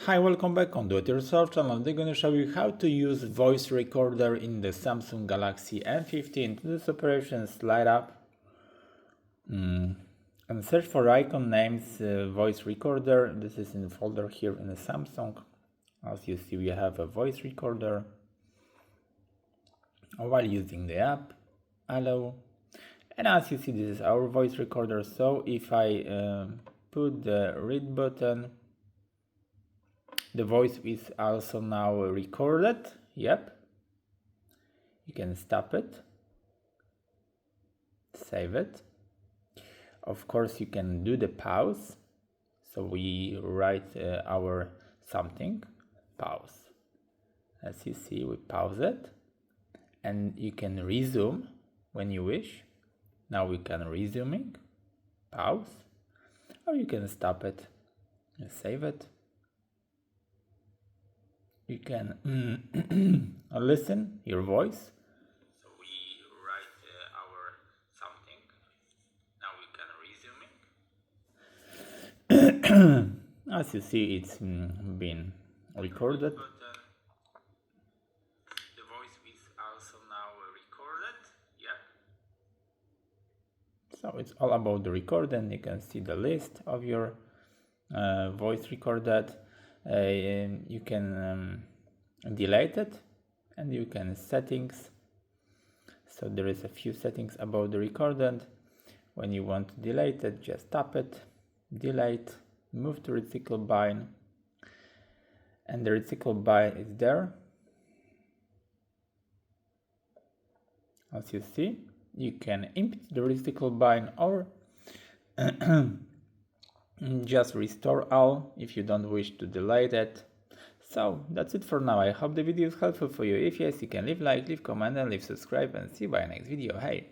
Hi, welcome back on Do It Yourself channel. I'm going to show you how to use voice recorder in the Samsung Galaxy M15. To this operation, slide up and search for icon names voice recorder. This is in the folder here in the Samsung. As you see, we have a voice recorder. While using the app, allow. And as you see, this is our voice recorder. So if I put the read button, the voice is also now recorded. Yep. You can stop it, save it. Of course, you can do the pause. So we write our something, pause. As you see, we pause it. And you can resume when you wish. Now we can resuming, pause. Or you can stop it and save it. You can listen your voice. So we write our something. Now we can resuming. As you see, it's been recorded. The voice is also now recorded. Yeah. So it's all about the recording. You can see the list of your voice recorded. You can delete it, and you can settings. So there is a few settings about the recorded. When you want to delete it, just tap it, delete, move to recycle bin, and the recycle bin is there. As you see, you can empty the recycle bin or just restore all if you don't wish to delete it. So that's it for now. I hope the video is helpful for you. If yes, you can leave like, leave comment and leave subscribe, and see you by next video. Hey!